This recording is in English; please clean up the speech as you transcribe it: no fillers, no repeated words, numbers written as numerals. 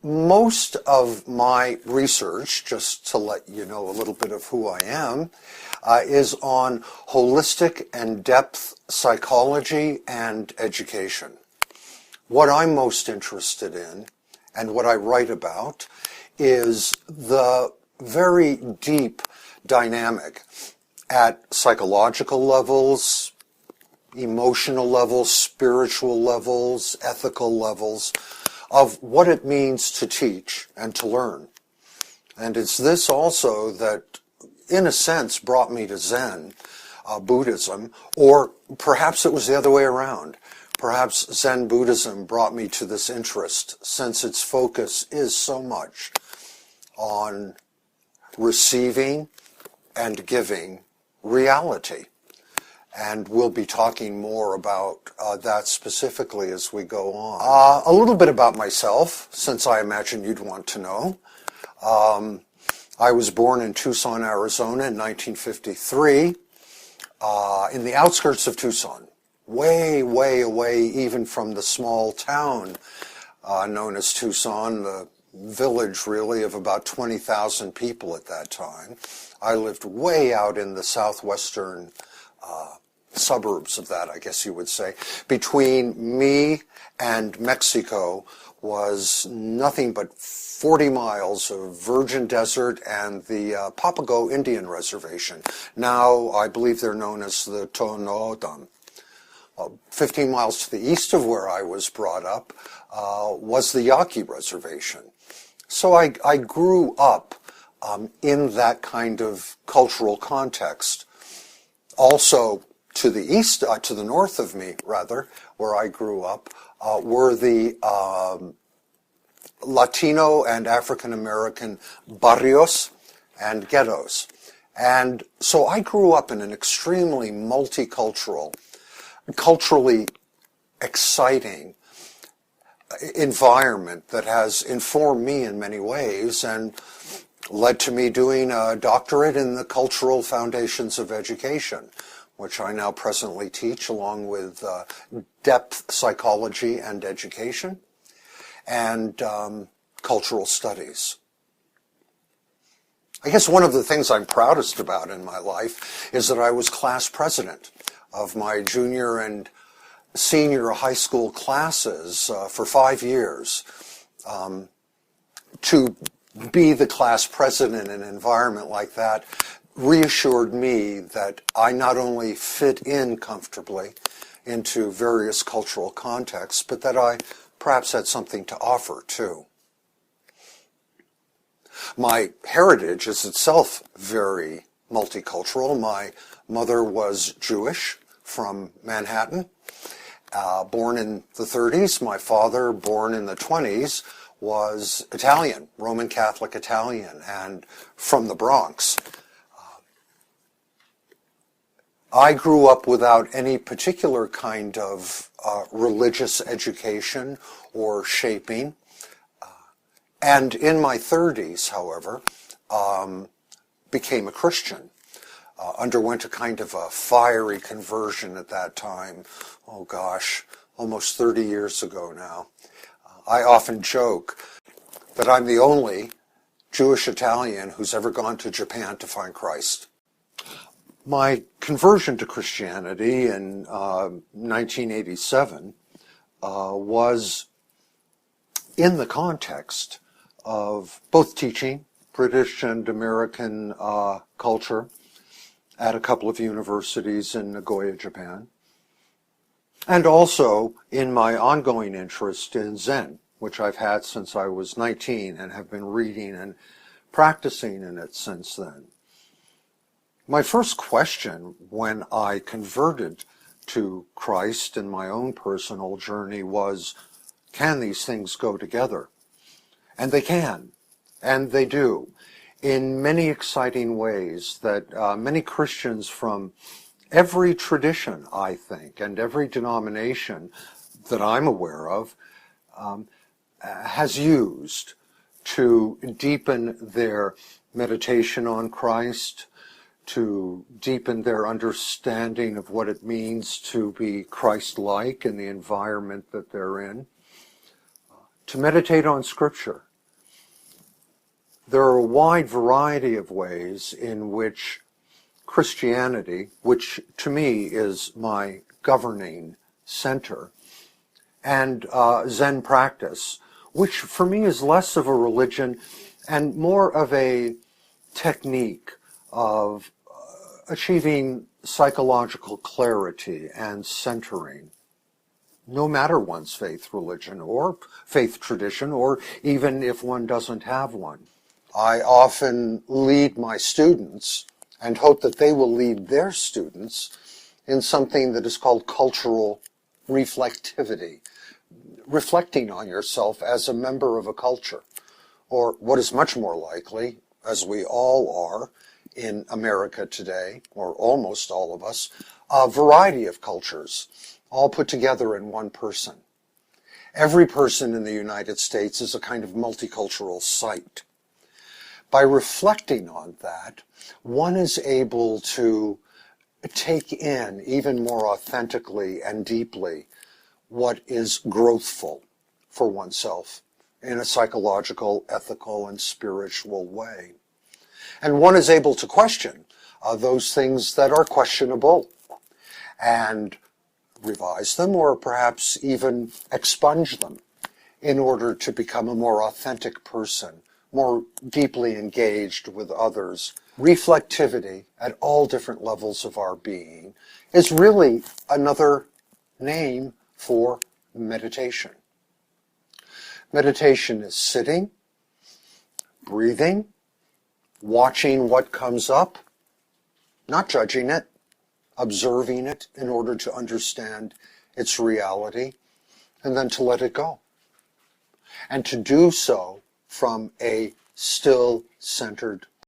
Most of my research, just to let you know a little bit of who I am, is on holistic and depth psychology and education. What I'm most interested in, and what I write about, is the very deep dynamic at psychological levels, emotional levels, spiritual levels, ethical levels, of what it means to teach and to learn. And it's this also that, in a sense, brought me to Zen Buddhism, or perhaps it was the other way around. Perhaps Zen Buddhism brought me to this interest, since its focus is so much on receiving and giving reality. And we'll be talking more about that specifically as we go on. A little bit about myself, since I imagine you'd want to know. I was born in Tucson, Arizona in 1953, in the outskirts of Tucson, way, way away even from the small town known as Tucson, the village really of about 20,000 people at that time. I lived way out in the southwestern suburbs of that, I guess you would say. Between me and Mexico was nothing but 40 miles of virgin desert and the Papago Indian Reservation. Now, I believe they're known as the Tohono. 15 miles to the east of where I was brought up was the Yaqui Reservation. So I grew up in that kind of cultural context. Also, to the east, to the north of me, rather, where I grew up, were the Latino and African American barrios and ghettos. And so I grew up in an extremely multicultural, culturally exciting environment that has informed me in many ways and led to me doing a doctorate in the cultural foundations of education, which I now presently teach along with depth psychology and education and cultural studies. I guess one of the things I'm proudest about in my life is that I was class president of my junior and senior high school classes for 5 years. To be the class president in an environment like that reassured me that I not only fit in comfortably into various cultural contexts, but that I perhaps had something to offer too. My heritage is itself very multicultural. My mother was Jewish from Manhattan, born in the 30s. My father, born in the 20s, was Italian, Roman Catholic Italian, and from the Bronx. I grew up without any particular kind of religious education or shaping. And in my 30s, however, became a Christian. Underwent a kind of a fiery conversion at that time. Oh gosh, almost 30 years ago now. I often joke that I'm the only Jewish Italian who's ever gone to Japan to find Christ. My conversion to Christianity in 1987 was in the context of both teaching British and American culture at a couple of universities in Nagoya, Japan, and also in my ongoing interest in Zen, which I've had since I was 19 and have been reading and practicing in it since then. My first question when I converted to Christ in my own personal journey was, can these things go together? And they can, and they do, in many exciting ways that many Christians from every tradition, I think, and every denomination that I'm aware of has used to deepen their meditation on Christ, to deepen their understanding of what it means to be Christ-like in the environment that they're in, to meditate on Scripture. There are a wide variety of ways in which Christianity, which to me is my governing center, and Zen practice, which for me is less of a religion and more of a technique of achieving psychological clarity and centering, no matter one's faith religion or faith tradition, or even if one doesn't have one. I often lead my students and hope that they will lead their students in something that is called cultural reflectivity, reflecting on yourself as a member of a culture, or what is much more likely, as we all are in America today, or almost all of us, a variety of cultures, all put together in one person. Every person in the United States is a kind of multicultural site. By reflecting on that, one is able to take in even more authentically and deeply what is growthful for oneself in a psychological, ethical, and spiritual way. And one is able to question those things that are questionable and revise them, or perhaps even expunge them in order to become a more authentic person, more deeply engaged with others. Reflectivity at all different levels of our being is really another name for meditation. Meditation is sitting, breathing, watching what comes up, not judging it, observing it in order to understand its reality, and then to let it go. And to do so from a still, centered